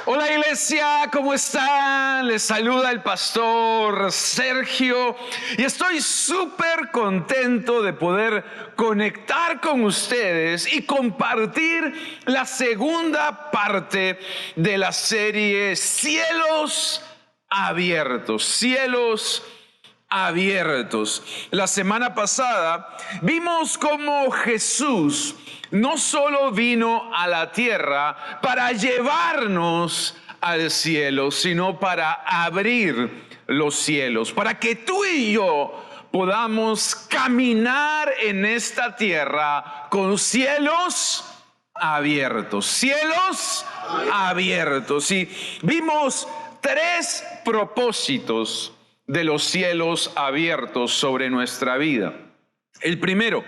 Hola iglesia, ¿cómo están? Les saluda el pastor Sergio y estoy súper contento de poder conectar con ustedes y compartir la segunda parte de la serie Cielos Abiertos. Cielos Abiertos. La semana pasada vimos cómo Jesús no solo vino a la tierra para llevarnos al cielo, sino para abrir los cielos, para que tú y yo podamos caminar en esta tierra con cielos abiertos. Cielos abiertos. Y vimos 3 propósitos de los cielos abiertos sobre nuestra vida. El primero,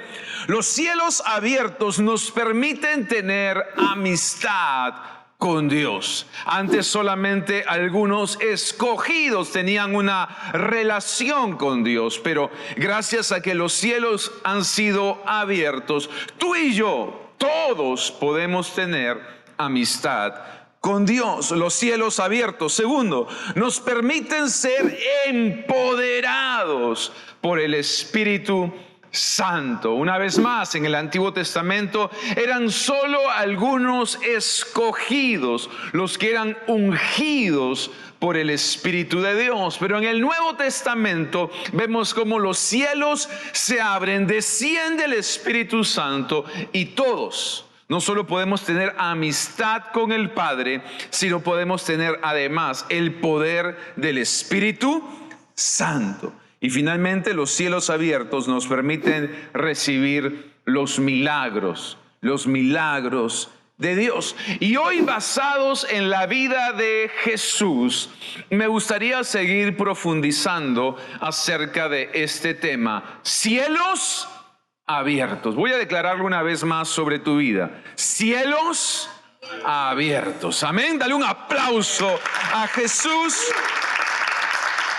los cielos abiertos nos permiten tener amistad con Dios. Antes solamente algunos escogidos tenían una relación con Dios, pero gracias a que los cielos han sido abiertos, tú y yo, todos podemos tener amistad con Dios. Los cielos abiertos, segundo, nos permiten ser empoderados por el Espíritu Santo. Una vez más, en el Antiguo Testamento eran solo algunos escogidos los que eran ungidos por el Espíritu de Dios, pero en el Nuevo Testamento vemos cómo los cielos se abren, desciende el Espíritu Santo y todos no solo podemos tener amistad con el Padre, sino podemos tener además el poder del Espíritu Santo. Y finalmente los cielos abiertos nos permiten recibir los milagros de Dios. Y hoy, basados en la vida de Jesús, me gustaría seguir profundizando acerca de este tema, cielos abiertos. Voy a declararlo una vez más sobre tu vida, cielos abiertos. Amén, dale un aplauso a Jesús.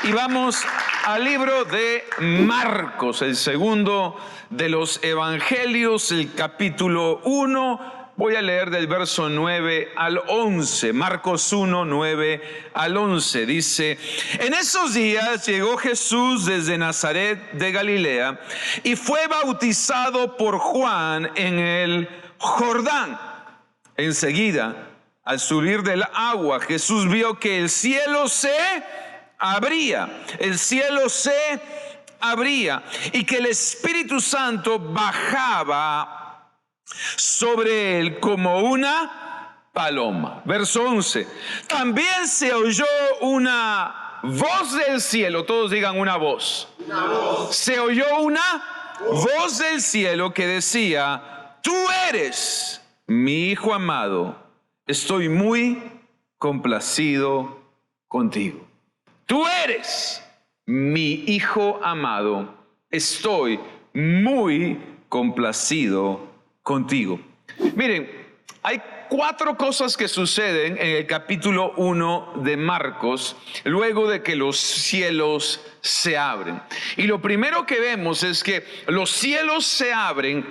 Y vamos al libro de Marcos, el segundo de los evangelios, el capítulo 1. Voy a leer del verso 9 al 11. Marcos 1, 9 al 11. Dice: en esos días llegó Jesús desde Nazaret de Galilea y fue bautizado por Juan en el Jordán. Enseguida, al subir del agua, Jesús vio que el cielo se abría y que el Espíritu Santo bajaba sobre él como una paloma. Verso 11. También se oyó una voz del cielo. Todos digan una voz. Una voz. Se oyó una voz del cielo que decía: tú eres mi Hijo amado, estoy muy complacido contigo. Tú eres mi Hijo amado, estoy muy complacido contigo. Miren, hay 4 cosas que suceden en el capítulo 1 de Marcos, luego de que los cielos se abren. Y lo primero que vemos es que los cielos se abren,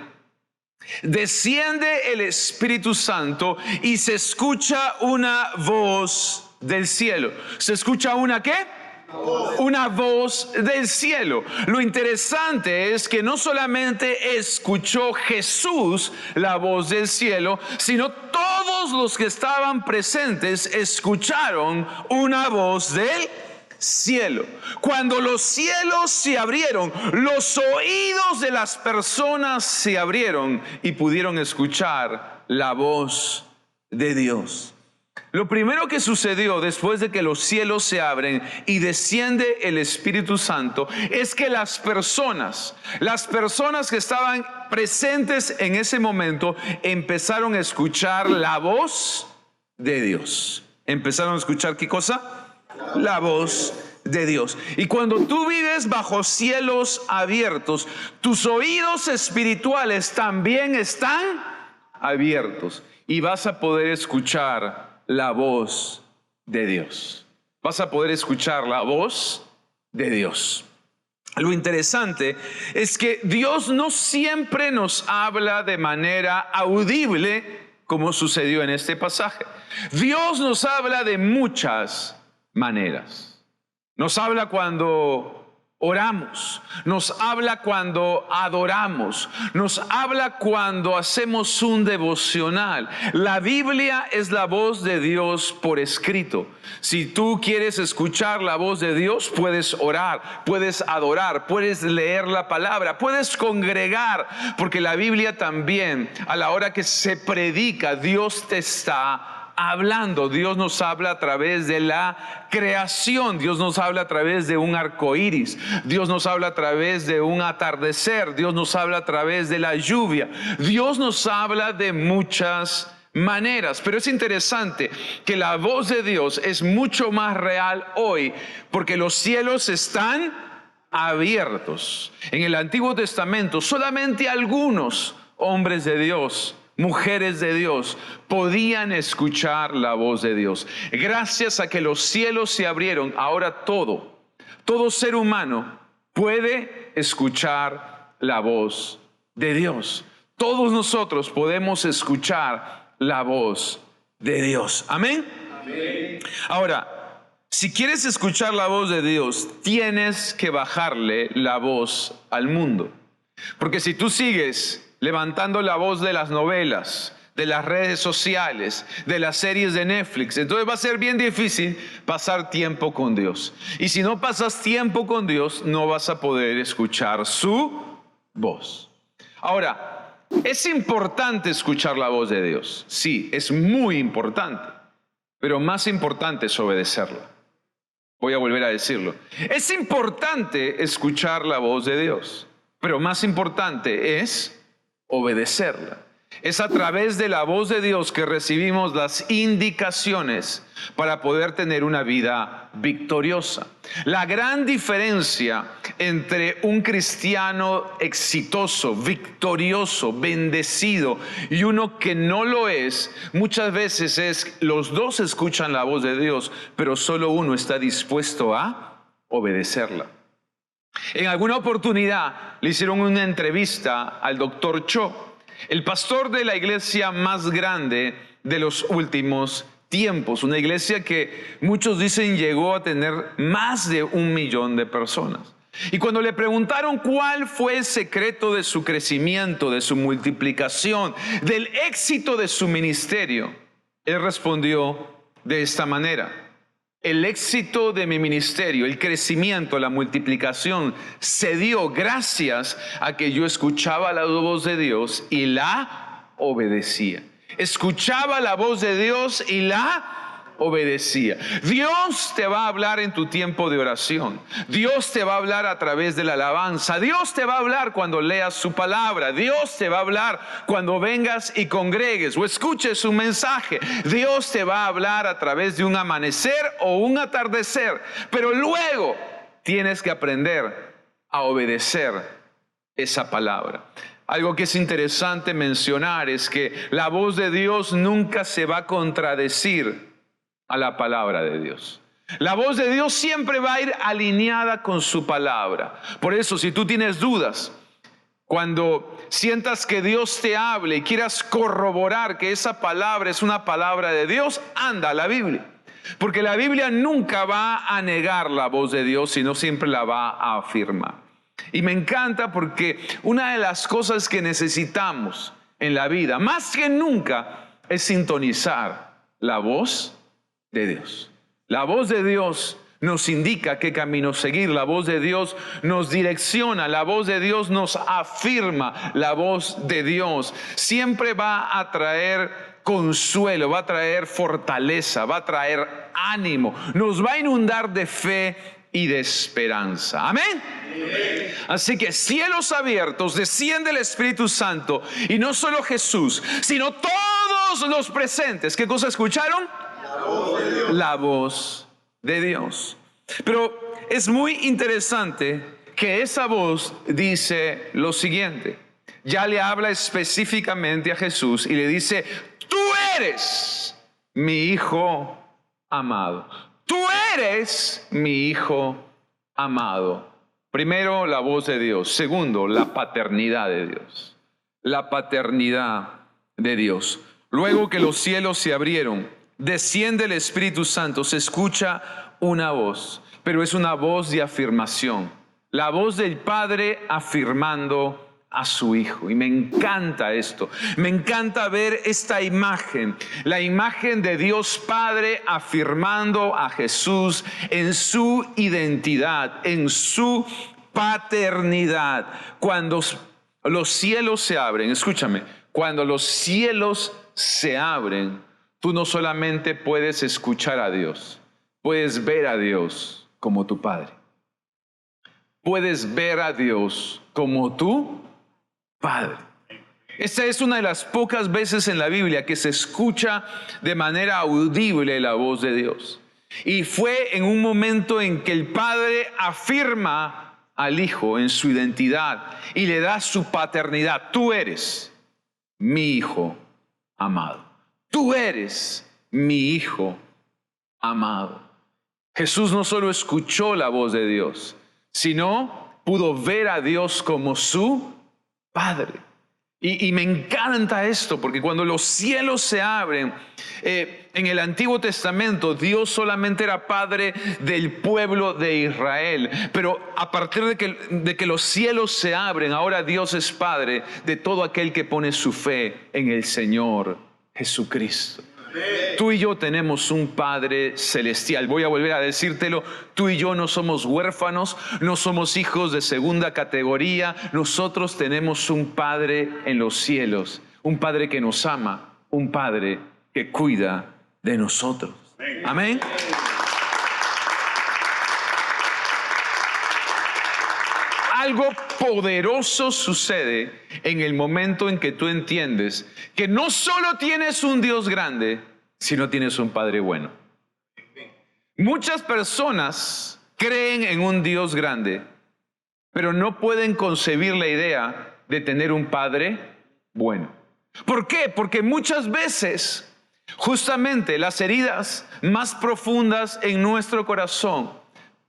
desciende el Espíritu Santo y se escucha una voz del cielo. ¿Se escucha una qué? Una voz del cielo. Lo interesante es que no solamente escuchó Jesús la voz del cielo, sino todos los que estaban presentes escucharon una voz del cielo. Cuando los cielos se abrieron, los oídos de las personas se abrieron y pudieron escuchar la voz de Dios. Lo primero que sucedió después de que los cielos se abren y desciende el Espíritu Santo es que las personas que estaban presentes en ese momento empezaron a escuchar la voz de Dios. ¿Empezaron a escuchar qué cosa? La voz de Dios. Y cuando tú vives bajo cielos abiertos, tus oídos espirituales también están abiertos y vas a poder escuchar la voz de Dios. Vas a poder escuchar la voz de Dios. Lo interesante es que Dios no siempre nos habla de manera audible, como sucedió en este pasaje. Dios nos habla de muchas maneras. Nos habla cuando oramos, nos habla cuando adoramos, nos habla cuando hacemos un devocional. La Biblia es la voz de Dios por escrito. Si tú quieres escuchar la voz de Dios, puedes orar, puedes adorar, puedes leer la palabra, puedes congregar, porque la Biblia también, a la hora que se predica, Dios te está hablando. Dios nos habla a través de la creación. Dios nos habla a través de un arco iris. Dios nos habla a través de un atardecer. Dios nos habla a través de la lluvia. Dios nos habla de muchas maneras. Pero es interesante que la voz de Dios es mucho más real hoy, porque los cielos están abiertos. En el Antiguo Testamento solamente algunos hombres de Dios, mujeres de Dios, podían escuchar la voz de Dios. Gracias a que los cielos se abrieron, ahora todo ser humano puede escuchar la voz de Dios. Todos nosotros podemos escuchar la voz de Dios. ¿Amén? Amén. Ahora, si quieres escuchar la voz de Dios, tienes que bajarle la voz al mundo. Porque si tú sigues levantando la voz de las novelas, de las redes sociales, de las series de Netflix, entonces va a ser bien difícil pasar tiempo con Dios. Y si no pasas tiempo con Dios, no vas a poder escuchar su voz. Ahora, ¿es importante escuchar la voz de Dios? Sí, es muy importante, pero más importante es obedecerla. Voy a volver a decirlo. Es importante escuchar la voz de Dios, pero más importante es obedecerla. Es a través de la voz de Dios que recibimos las indicaciones para poder tener una vida victoriosa. La gran diferencia entre un cristiano exitoso, victorioso, bendecido y uno que no lo es, muchas veces es los dos escuchan la voz de Dios, pero solo uno está dispuesto a obedecerla. En alguna oportunidad le hicieron una entrevista al doctor Cho, el pastor de la iglesia más grande de los últimos tiempos, una iglesia que muchos dicen llegó a tener más de 1 millón de personas. Y cuando le preguntaron cuál fue el secreto de su crecimiento, de su multiplicación, del éxito de su ministerio, él respondió de esta manera: el éxito de mi ministerio, el crecimiento, la multiplicación se dio gracias a que yo escuchaba la voz de Dios y la obedecía. Escuchaba la voz de Dios y la obedecía. Dios te va a hablar en tu tiempo de oración. Dios te va a hablar a través de la alabanza. Dios te va a hablar cuando leas su palabra. Dios te va a hablar cuando vengas y congregues o escuches su mensaje. Dios te va a hablar a través de un amanecer o un atardecer. Pero luego tienes que aprender a obedecer esa palabra. Algo que es interesante mencionar es que la voz de Dios nunca se va a contradecir a la palabra de Dios. La voz de Dios siempre va a ir alineada con su palabra. Por eso, si tú tienes dudas, cuando sientas que Dios te hable y quieras corroborar que esa palabra es una palabra de Dios, anda a la Biblia. Porque la Biblia nunca va a negar la voz de Dios, sino siempre la va a afirmar. Y me encanta porque una de las cosas que necesitamos en la vida, más que nunca, es sintonizar la voz de Dios. La voz de Dios nos indica qué camino seguir. La voz de Dios nos direcciona. La voz de Dios nos afirma. La voz de Dios siempre va a traer consuelo, va a traer fortaleza, va a traer ánimo. Nos va a inundar de fe y de esperanza. Amén. Así que cielos abiertos, desciende el Espíritu Santo, y no solo Jesús, sino todos los presentes. ¿Qué cosa escucharon? La voz de Dios. Pero es muy interesante que esa voz dice lo siguiente. Ya le habla específicamente a Jesús y le dice: tú eres mi hijo amado. Tú eres mi hijo amado. Primero, la voz de Dios. Segundo, la paternidad de Dios. La paternidad de Dios. Luego que los cielos se abrieron, desciende el Espíritu Santo, se escucha una voz, pero es una voz de afirmación. La voz del Padre afirmando a su Hijo. Y me encanta esto. Me encanta ver esta imagen. La imagen de Dios Padre afirmando a Jesús en su identidad, en su paternidad. Cuando los cielos se abren, escúchame, cuando los cielos se abren, tú no solamente puedes escuchar a Dios, puedes ver a Dios como tu Padre. Puedes ver a Dios como tu Padre. Esta es una de las pocas veces en la Biblia que se escucha de manera audible la voz de Dios. Y fue en un momento en que el Padre afirma al Hijo en su identidad y le da su paternidad. Tú eres mi Hijo amado. Tú eres mi Hijo amado. Jesús no solo escuchó la voz de Dios, sino pudo ver a Dios como su Padre. Y me encanta esto, porque cuando los cielos se abren, en el Antiguo Testamento Dios solamente era Padre del pueblo de Israel, pero a partir de que los cielos se abren, ahora Dios es Padre de todo aquel que pone su fe en el Señor Jesucristo. Tú y yo tenemos un Padre celestial. Voy a volver a decírtelo. Tú y yo no somos huérfanos, no somos hijos de segunda categoría. Nosotros tenemos un Padre en los cielos, un Padre que nos ama, un Padre que cuida de nosotros. Amén. Algo poderoso sucede en el momento en que tú entiendes que no solo tienes un Dios grande, sino tienes un Padre bueno. Muchas personas creen en un Dios grande, pero no pueden concebir la idea de tener un Padre bueno. ¿Por qué? Porque muchas veces, justamente las heridas más profundas en nuestro corazón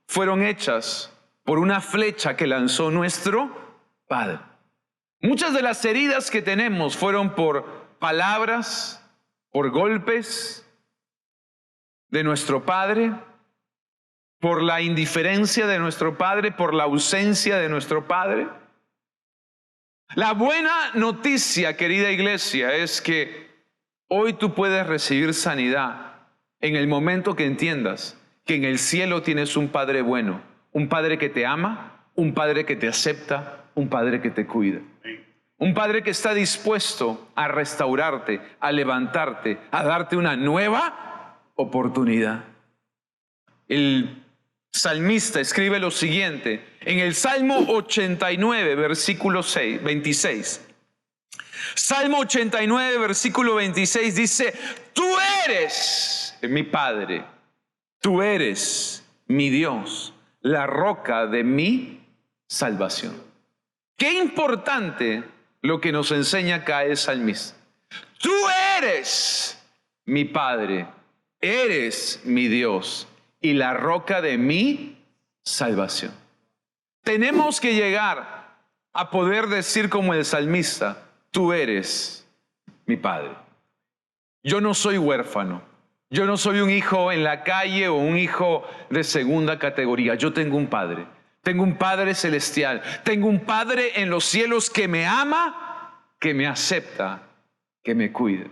fueron hechas por una flecha que lanzó nuestro Padre. Muchas de las heridas que tenemos fueron por palabras, por golpes de nuestro Padre, por la indiferencia de nuestro Padre, por la ausencia de nuestro Padre. La buena noticia, querida iglesia, es que hoy tú puedes recibir sanidad en el momento que entiendas que en el cielo tienes un Padre bueno. Un Padre que te ama, un Padre que te acepta, un Padre que te cuida. Un Padre que está dispuesto a restaurarte, a levantarte, a darte una nueva oportunidad. El salmista escribe lo siguiente en el Salmo 89, versículo 26. Salmo 89, versículo 26 dice: tú eres mi Padre, tú eres mi Dios, la roca de mi salvación. Qué importante lo que nos enseña acá el salmista. Tú eres mi Padre, eres mi Dios y la roca de mi salvación. Tenemos que llegar a poder decir como el salmista: tú eres mi Padre. Yo no soy huérfano. Yo no soy un hijo en la calle o un hijo de segunda categoría. Yo tengo un Padre. Tengo un Padre celestial. Tengo un Padre en los cielos que me ama, que me acepta, que me cuida.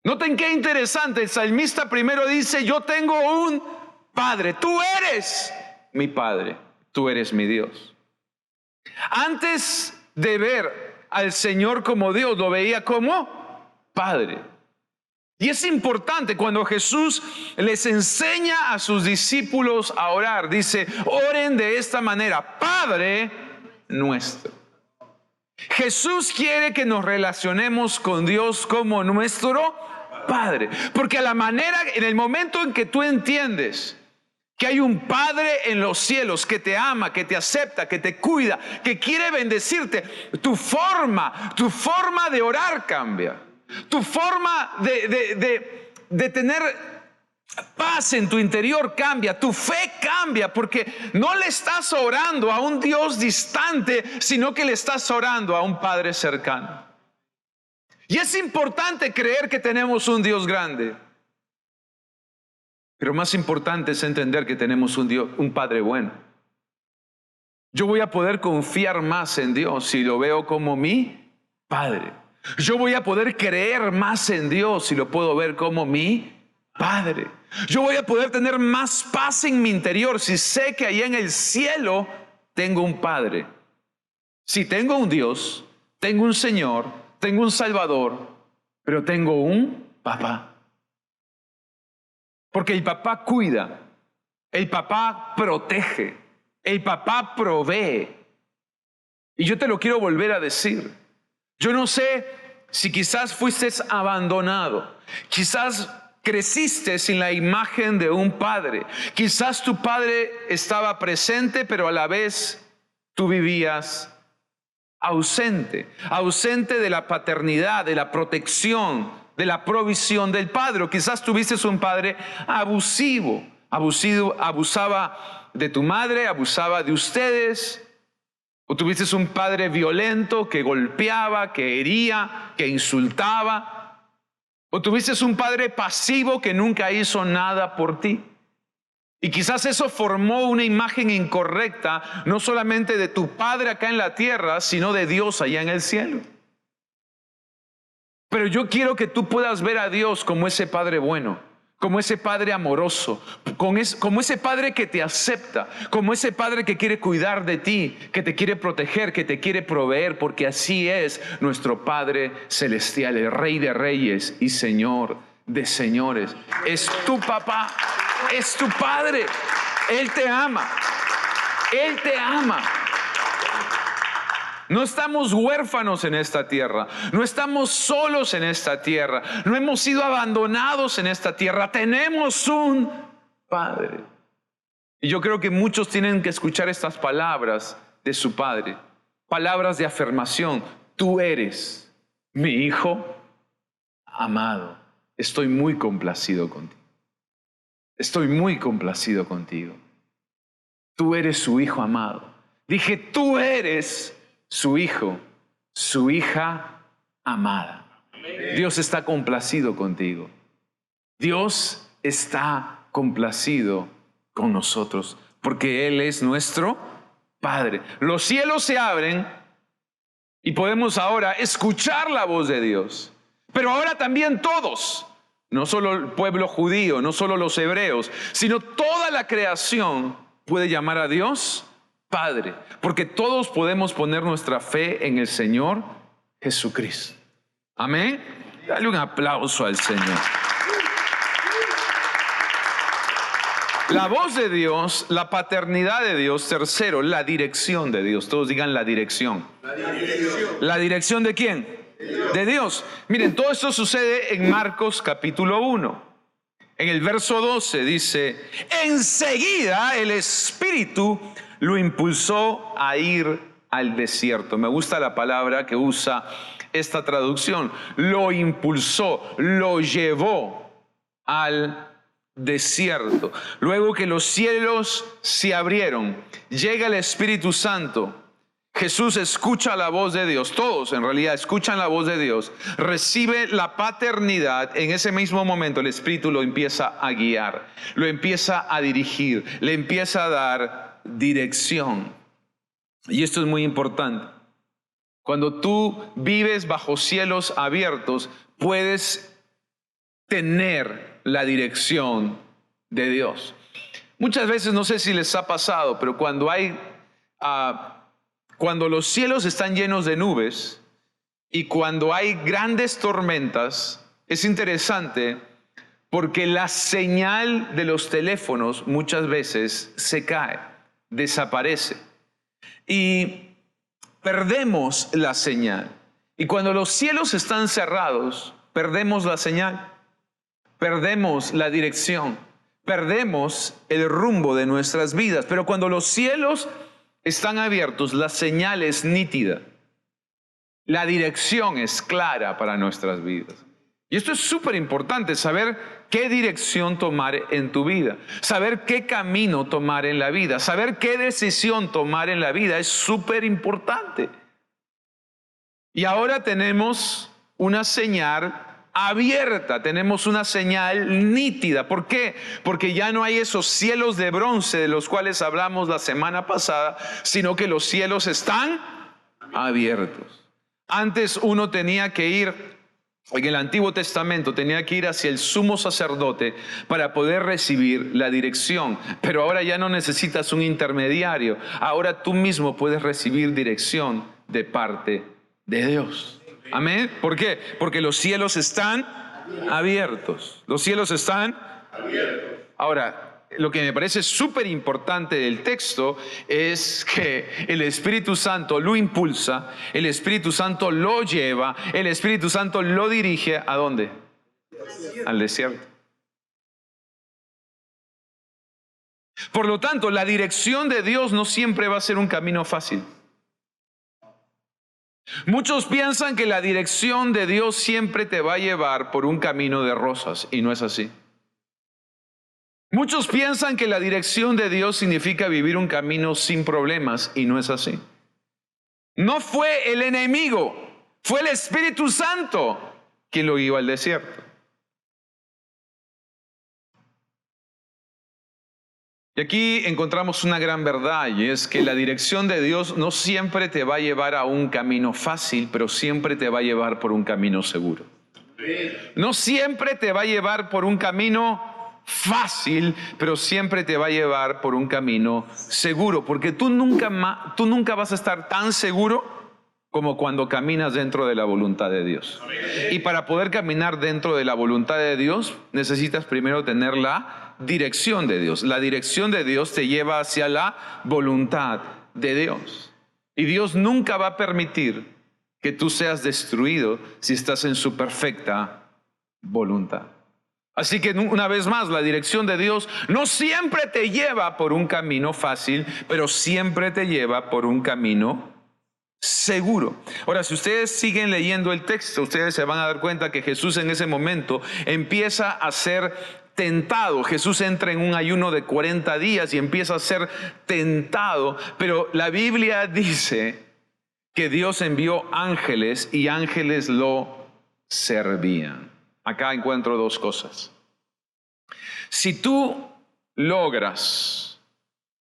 Noten qué interesante. El salmista primero dice: yo tengo un Padre. Tú eres mi Padre. Tú eres mi Dios. Antes de ver al Señor como Dios, lo veía como Padre. Y es importante cuando Jesús les enseña a sus discípulos a orar. Dice: oren de esta manera: Padre nuestro. Jesús quiere que nos relacionemos con Dios como nuestro Padre. Porque a la manera, en el momento en que tú entiendes que hay un Padre en los cielos que te ama, que te acepta, que te cuida, que quiere bendecirte, tu forma de orar cambia. Tu forma de tener paz en tu interior cambia, tu fe cambia, porque no le estás orando a un Dios distante, sino que le estás orando a un Padre cercano. Y es importante creer que tenemos un Dios grande, Pero más importante es entender que tenemos un Dios, un Padre bueno. Yo voy a poder confiar más en Dios si lo veo como mi Padre. Yo voy a poder creer más en Dios si lo puedo ver como mi Padre. Yo voy a poder tener más paz en mi interior si sé que allá en el cielo tengo un Padre. Si tengo un Dios, tengo un Señor, tengo un Salvador, pero tengo un papá. Porque el papá cuida, el papá protege, el papá provee. Y yo te lo quiero volver a decir. Yo no sé si quizás fuiste abandonado, quizás creciste sin la imagen de un padre, quizás tu padre estaba presente, pero a la vez tú vivías ausente de la paternidad, de la protección, de la provisión del padre. O quizás tuviste un padre abusaba de tu madre, abusaba de ustedes. O tuviste un padre violento que golpeaba, que hería, que insultaba. O tuviste un padre pasivo que nunca hizo nada por ti. Y quizás eso formó una imagen incorrecta, no solamente de tu padre acá en la tierra, sino de Dios allá en el cielo. Pero yo quiero que tú puedas ver a Dios como ese Padre bueno, como ese Padre amoroso, como ese Padre que te acepta, como ese Padre que quiere cuidar de ti, que te quiere proteger, que te quiere proveer, porque así es nuestro Padre celestial, el Rey de Reyes y Señor de señores. Es tu papá, es tu Padre. Él te ama. Él te ama. No estamos huérfanos en esta tierra. No estamos solos en esta tierra. No hemos sido abandonados en esta tierra. Tenemos un Padre. Y yo creo que muchos tienen que escuchar estas palabras de su Padre. Palabras de afirmación. Tú eres mi hijo amado. Estoy muy complacido contigo. Estoy muy complacido contigo. Tú eres su hijo amado. Dije, tú eres su hijo, su hija amada. Dios está complacido contigo. Dios está complacido con nosotros porque Él es nuestro Padre. Los cielos se abren y podemos ahora escuchar la voz de Dios. Pero ahora también todos, no solo el pueblo judío, no solo los hebreos, sino toda la creación puede llamar a Dios Padre, porque todos podemos poner nuestra fe en el Señor Jesucristo. Amén. Dale un aplauso al Señor. La voz de Dios, la paternidad de Dios. Tercero, la dirección de Dios. Todos digan la dirección. ¿La dirección de quién? De Dios. Miren, todo esto sucede en Marcos capítulo 1. En el verso 12 dice, enseguida el Espíritu lo impulsó a ir al desierto. Me gusta la palabra que usa esta traducción. Lo impulsó, lo llevó al desierto. Luego que los cielos se abrieron, llega el Espíritu Santo. Jesús escucha la voz de Dios. Todos en realidad escuchan la voz de Dios. Recibe la paternidad. En ese mismo momento el Espíritu lo empieza a guiar, lo empieza a dirigir, le empieza a dar dirección. Y esto es muy importante. Cuando tú vives bajo cielos abiertos, puedes tener la dirección de Dios. Muchas veces, no sé si les ha pasado, pero cuando los cielos están llenos de nubes y cuando hay grandes tormentas, es interesante porque la señal de los teléfonos muchas veces se cae, desaparece y perdemos la señal. Y cuando los cielos están cerrados, perdemos la señal, perdemos la dirección, perdemos el rumbo de nuestras vidas. Pero cuando los cielos están abiertos, la señal es nítida, la dirección es clara para nuestras vidas. Y esto es súper importante, saber qué dirección tomar en tu vida, saber qué camino tomar en la vida, saber qué decisión tomar en la vida es súper importante. Y ahora tenemos una señal abierta, tenemos una señal nítida. ¿Por qué? Porque ya no hay esos cielos de bronce de los cuales hablamos la semana pasada, sino que los cielos están abiertos. Antes uno tenía que ir, en el Antiguo Testamento tenía que ir hacia el sumo sacerdote para poder recibir la dirección, pero ahora ya no necesitas un intermediario, ahora tú mismo puedes recibir dirección de parte de Dios. Amén. ¿Por qué? Porque los cielos están abiertos. Los cielos están abiertos. Ahora, lo que me parece súper importante del texto es que el Espíritu Santo lo impulsa, el Espíritu Santo lo lleva, el Espíritu Santo lo dirige, ¿a dónde? Al desierto. Por lo tanto, la dirección de Dios no siempre va a ser un camino fácil. Muchos piensan que la dirección de Dios siempre te va a llevar por un camino de rosas, y no es así. Muchos piensan que la dirección de Dios significa vivir un camino sin problemas, y no es así. No fue el enemigo, fue el Espíritu Santo quien lo guió al desierto. Y aquí encontramos una gran verdad, y es que la dirección de Dios no siempre te va a llevar a un camino fácil, pero siempre te va a llevar por un camino seguro. No siempre te va a llevar por un camino fácil, pero siempre te va a llevar por un camino seguro, porque tú nunca vas a estar tan seguro como cuando caminas dentro de la voluntad de Dios. Y para poder caminar dentro de la voluntad de Dios, necesitas primero tener la dirección de Dios. La dirección de Dios te lleva hacia la voluntad de Dios. Y Dios nunca va a permitir que tú seas destruido si estás en su perfecta voluntad. Así que una vez más, la dirección de Dios no siempre te lleva por un camino fácil, pero siempre te lleva por un camino seguro. Ahora, si ustedes siguen leyendo el texto, ustedes se van a dar cuenta que Jesús en ese momento empieza a ser tentado. Jesús entra en un ayuno de 40 días y empieza a ser tentado, pero la Biblia dice que Dios envió ángeles y ángeles lo servían. Acá encuentro dos cosas. Si tú logras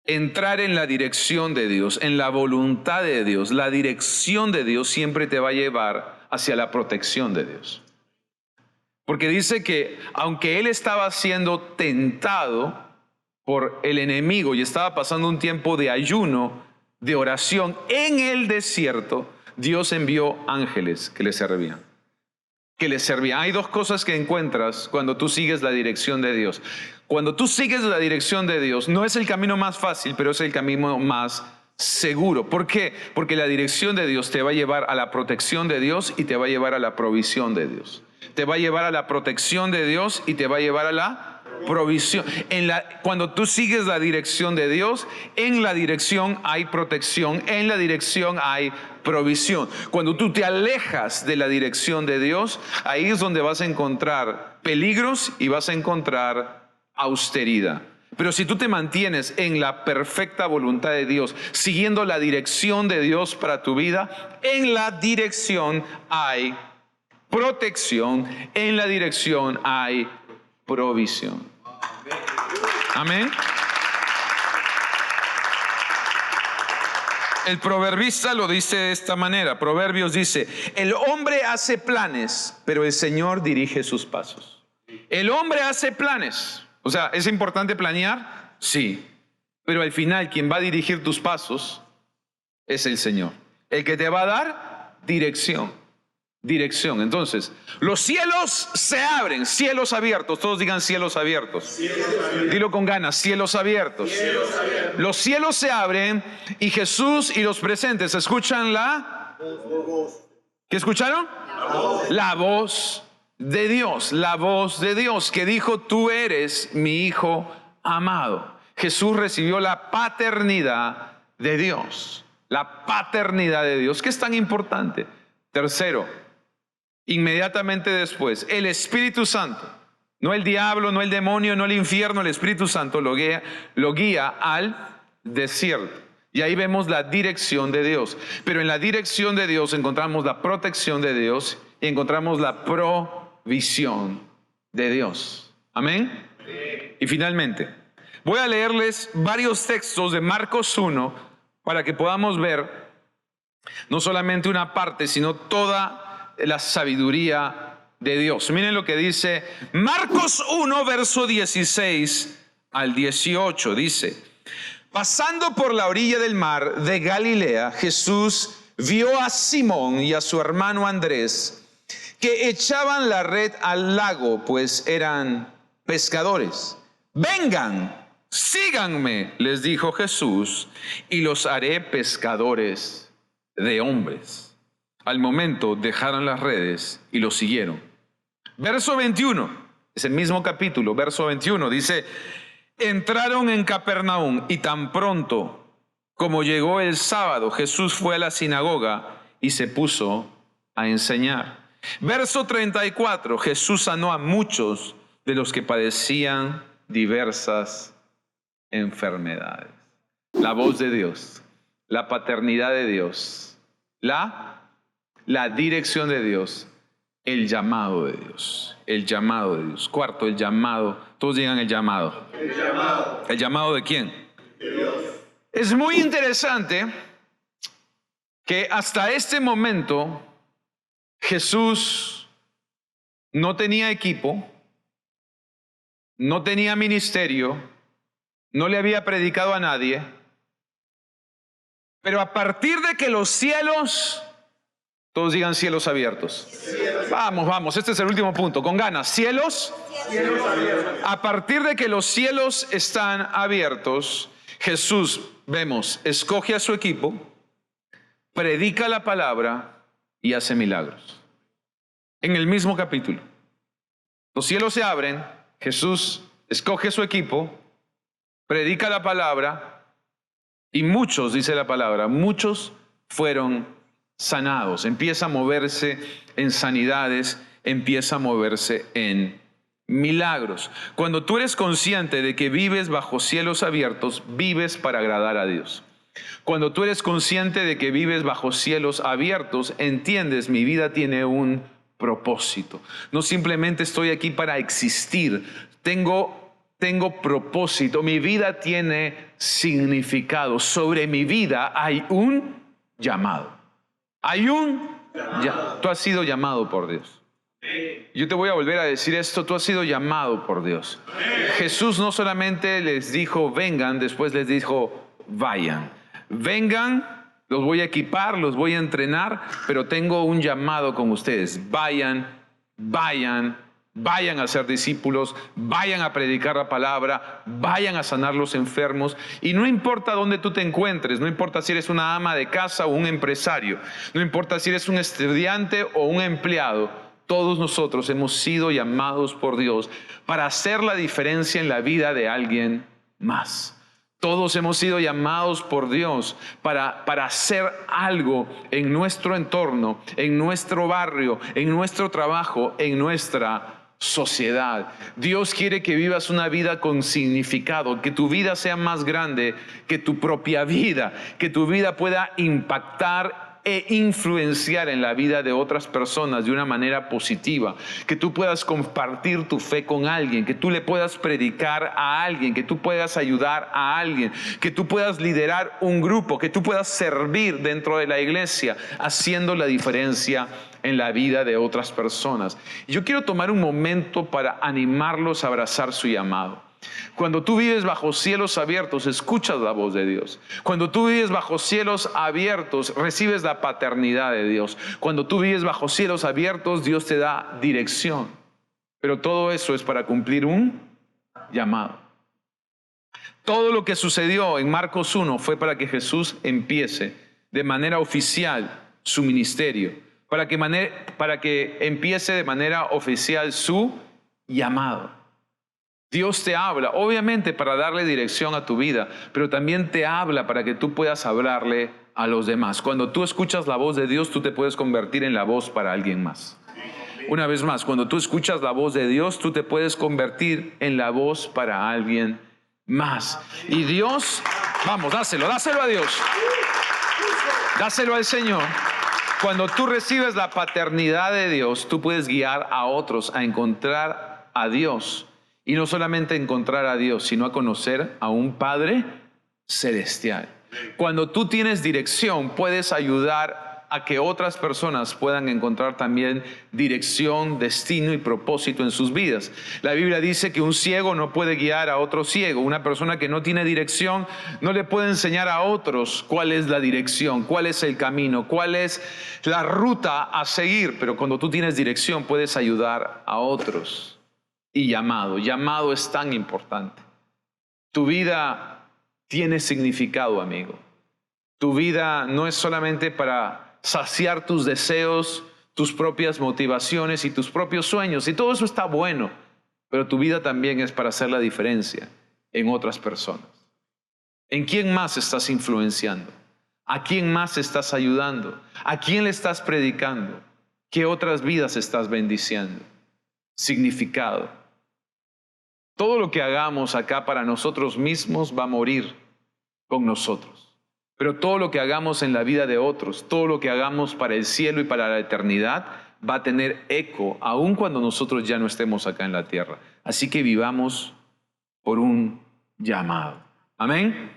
entrar en la dirección de Dios, en la voluntad de Dios, la dirección de Dios siempre te va a llevar hacia la protección de Dios. Porque dice que aunque él estaba siendo tentado por el enemigo y estaba pasando un tiempo de ayuno, de oración en el desierto, Dios envió ángeles que le servían. Hay dos cosas que encuentras cuando tú sigues la dirección de Dios. Cuando tú sigues la dirección de Dios, no es el camino más fácil, pero es el camino más seguro. ¿Por qué? Porque la dirección de Dios te va a llevar a la protección de Dios y te va a llevar a la provisión de Dios. Te va a llevar a la protección de Dios y te va a llevar a la provisión. Cuando tú sigues la dirección de Dios, en la dirección hay protección, en la dirección hay provisión. Cuando tú te alejas de la dirección de Dios, ahí es donde vas a encontrar peligros y vas a encontrar austeridad. Pero si tú te mantienes en la perfecta voluntad de Dios, siguiendo la dirección de Dios para tu vida, en la dirección hay protección, en la dirección hay provisión. Amén. El proverbista lo dice de esta manera. Proverbios dice: el hombre hace planes, pero el Señor dirige sus pasos. El hombre hace planes. O sea, ¿es importante planear? Sí. Pero al final quien va a dirigir tus pasos es el Señor. El que te va a dar dirección. Entonces, los cielos se abren, cielos abiertos. Todos digan cielos abiertos. Cielos abiertos. Dilo con ganas, cielos abiertos. Cielos abiertos. Los cielos se abren y Jesús y los presentes escuchan la voz. ¿Qué escucharon? La voz de Dios. La voz de Dios que dijo: tú eres mi hijo amado. Jesús recibió la paternidad de Dios. La paternidad de Dios, que es tan importante. Tercero, inmediatamente después, el Espíritu Santo, no el diablo, no el demonio, no el infierno, el Espíritu Santo lo guía al desierto. Y ahí vemos la dirección de Dios. Pero en la dirección de Dios encontramos la protección de Dios y encontramos la visión de Dios. Amén. Y finalmente, voy a leerles varios textos de Marcos 1 para que podamos ver no solamente una parte, sino toda la sabiduría de Dios. Miren lo que dice Marcos 1, verso 16 al 18. Dice: pasando por la orilla del mar de Galilea, Jesús vio a Simón y a su hermano Andrés, que echaban la red al lago, pues eran pescadores. Vengan, síganme, les dijo Jesús, y los haré pescadores de hombres. Al momento dejaron las redes y los siguieron. Verso 21, es el mismo capítulo, verso 21, dice: entraron en Capernaum y tan pronto como llegó el sábado, Jesús fue a la sinagoga y se puso a enseñar. Verso 34, Jesús sanó a muchos de los que padecían diversas enfermedades. La voz de Dios, la paternidad de Dios, la dirección de Dios, el llamado de Dios, el llamado de Dios. Cuarto, el llamado. Todos digan el llamado. El llamado. ¿El llamado de quién? De Dios. Es muy interesante que hasta este momento Jesús no tenía equipo, no tenía ministerio, no le había predicado a nadie, pero a partir de que los cielos, todos digan cielos abiertos. Vamos, este es el último punto, con ganas. Cielos abiertos. A partir de que los cielos están abiertos, Jesús, vemos, escoge a su equipo, predica la palabra y hace milagros. En el mismo capítulo. Los cielos se abren, Jesús escoge a su equipo, predica la palabra y muchos, dice la palabra, muchos fueron sanados. Empieza a moverse en sanidades, empieza a moverse en milagros. Cuando tú eres consciente de que vives bajo cielos abiertos, vives para agradar a Dios. Cuando tú eres consciente de que vives bajo cielos abiertos, entiendes, mi vida tiene un propósito. No simplemente estoy aquí para existir, tengo propósito, mi vida tiene significado. Sobre mi vida hay un llamado. Tú has sido llamado por Dios. Yo te voy a volver a decir esto, tú has sido llamado por Dios. Jesús no solamente les dijo vengan, después les dijo vayan. Vengan, los voy a equipar, los voy a entrenar, pero tengo un llamado con ustedes. Vayan a ser discípulos, vayan a predicar la palabra, vayan a sanar los enfermos. Y no importa dónde tú te encuentres, no importa si eres una ama de casa o un empresario, no importa si eres un estudiante o un empleado, todos nosotros hemos sido llamados por Dios para hacer la diferencia en la vida de alguien más. Todos hemos sido llamados por Dios para hacer algo en nuestro entorno, en nuestro barrio, en nuestro trabajo, en nuestra sociedad. Dios quiere que vivas una vida con significado, que tu vida sea más grande que tu propia vida, que tu vida pueda impactar e influenciar en la vida de otras personas de una manera positiva, que tú puedas compartir tu fe con alguien, que tú le puedas predicar a alguien, que tú puedas ayudar a alguien, que tú puedas liderar un grupo, que tú puedas servir dentro de la iglesia, haciendo la diferencia en la vida de otras personas. Yo quiero tomar un momento para animarlos a abrazar su llamado. Cuando tú vives bajo cielos abiertos, escuchas la voz de Dios. Cuando tú vives bajo cielos abiertos, recibes la paternidad de Dios. Cuando tú vives bajo cielos abiertos, Dios te da dirección. Pero todo eso es para cumplir un llamado. Todo lo que sucedió en Marcos 1 fue para que Jesús empiece de manera oficial su ministerio, para que empiece de manera oficial su llamado. Dios te habla, obviamente para darle dirección a tu vida, pero también te habla para que tú puedas hablarle a los demás. Cuando tú escuchas la voz de Dios, tú te puedes convertir en la voz para alguien más. Una vez más, cuando tú escuchas la voz de Dios, tú te puedes convertir en la voz para alguien más. Y Dios, vamos, dáselo a Dios. Dáselo al Señor. Cuando tú recibes la paternidad de Dios, tú puedes guiar a otros a encontrar a Dios. Y no solamente encontrar a Dios, sino a conocer a un Padre celestial. Cuando tú tienes dirección, puedes ayudar a que otras personas puedan encontrar también dirección, destino y propósito en sus vidas. La Biblia dice que un ciego no puede guiar a otro ciego. Una persona que no tiene dirección no le puede enseñar a otros cuál es la dirección, cuál es el camino, cuál es la ruta a seguir. Pero cuando tú tienes dirección, puedes ayudar a otros. Y llamado es tan importante. Tu vida tiene significado, amigo. Tu vida no es solamente para saciar tus deseos, tus propias motivaciones y tus propios sueños. Y todo eso está bueno, pero tu vida también es para hacer la diferencia en otras personas. ¿En quién más estás influenciando? ¿A quién más estás ayudando? ¿A quién le estás predicando? ¿Qué otras vidas estás bendiciendo? Significado. Todo lo que hagamos acá para nosotros mismos va a morir con nosotros. Pero todo lo que hagamos en la vida de otros, todo lo que hagamos para el cielo y para la eternidad, va a tener eco, aun cuando nosotros ya no estemos acá en la tierra. Así que vivamos por un llamado. Amén.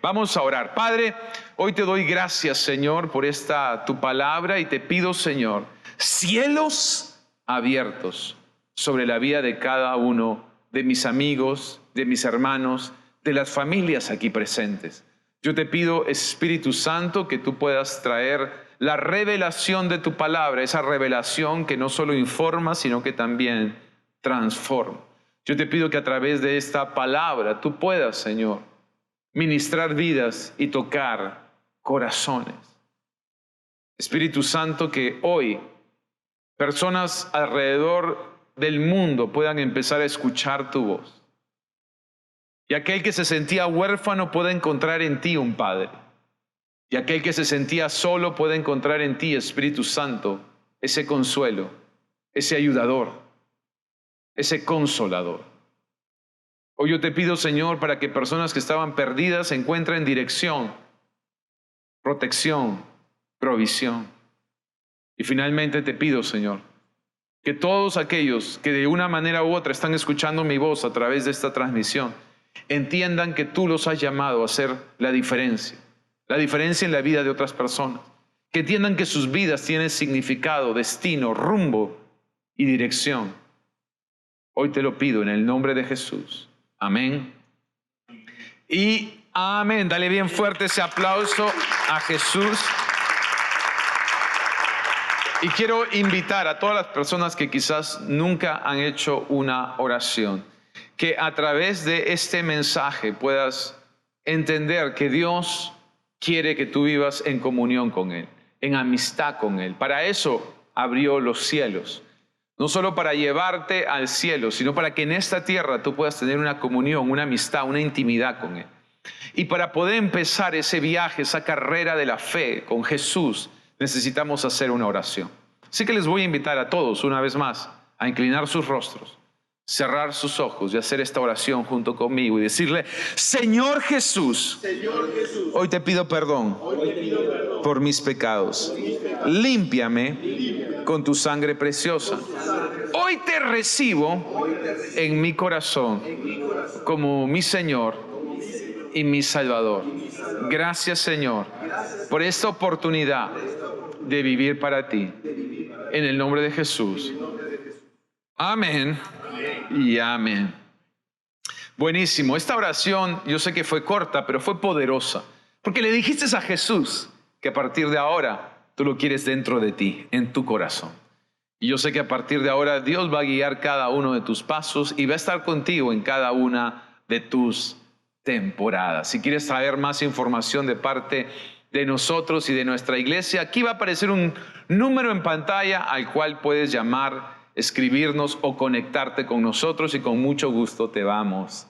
Vamos a orar. Padre, hoy te doy gracias, Señor, por esta tu palabra y te pido, Señor, cielos abiertos sobre la vida de cada uno de mis amigos, de mis hermanos, de las familias aquí presentes. Yo te pido, Espíritu Santo, que tú puedas traer la revelación de tu palabra, esa revelación que no solo informa, sino que también transforma. Yo te pido que a través de esta palabra tú puedas, Señor, ministrar vidas y tocar corazones. Espíritu Santo, que hoy personas alrededor del mundo puedan empezar a escuchar tu voz. Y aquel que se sentía huérfano puede encontrar en ti un Padre. Y aquel que se sentía solo puede encontrar en ti, Espíritu Santo, ese consuelo, ese ayudador, ese consolador. Hoy yo te pido, Señor, para que personas que estaban perdidas encuentren dirección, protección, provisión. Y finalmente te pido, Señor, que todos aquellos que de una manera u otra están escuchando mi voz a través de esta transmisión, entiendan que tú los has llamado a hacer la diferencia en la vida de otras personas, que entiendan que sus vidas tienen significado, destino, rumbo y dirección. Hoy te lo pido en el nombre de Jesús. Amén. Y amén. Dale bien fuerte ese aplauso a Jesús. Y quiero invitar a todas las personas que quizás nunca han hecho una oración, que a través de este mensaje puedas entender que Dios quiere que tú vivas en comunión con Él, en amistad con Él. Para eso abrió los cielos. No solo para llevarte al cielo, sino para que en esta tierra tú puedas tener una comunión, una amistad, una intimidad con Él. Y para poder empezar ese viaje, esa carrera de la fe con Jesús, necesitamos hacer una oración. Así que les voy a invitar a todos una vez más a inclinar sus rostros, cerrar sus ojos y hacer esta oración junto conmigo y decirle: Señor Jesús, hoy te pido perdón por mis pecados. Límpiame con tu sangre preciosa. Hoy te recibo en mi corazón como mi Señor y mi Salvador. Gracias, Señor, por esta oportunidad de vivir para ti. En el nombre de Jesús. Amén y amén. Buenísimo. Esta oración yo sé que fue corta, pero fue poderosa. Porque le dijiste a Jesús que a partir de ahora tú lo quieres dentro de ti, en tu corazón. Y yo sé que a partir de ahora Dios va a guiar cada uno de tus pasos y va a estar contigo en cada una de tus temporadas. Si quieres saber más información de parte de nosotros y de nuestra iglesia, aquí va a aparecer un número en pantalla al cual puedes llamar, escribirnos o conectarte con nosotros y con mucho gusto te vamos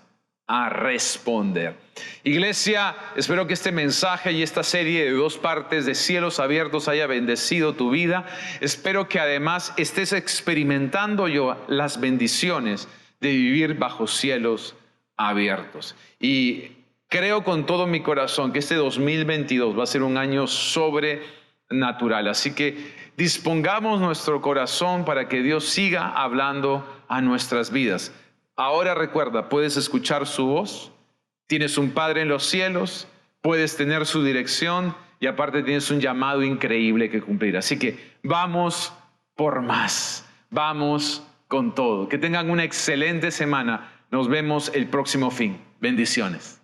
a responder. Iglesia, espero que este mensaje y esta serie de 2 partes de Cielos Abiertos haya bendecido tu vida. Espero que además estés experimentando las bendiciones de vivir bajo cielos abiertos. Y creo con todo mi corazón que este 2022 va a ser un año natural. Así que dispongamos nuestro corazón para que Dios siga hablando a nuestras vidas. Ahora recuerda, puedes escuchar su voz, tienes un Padre en los cielos, puedes tener su dirección y aparte tienes un llamado increíble que cumplir. Así que vamos por más, vamos con todo. Que tengan una excelente semana. Nos vemos el próximo fin. Bendiciones.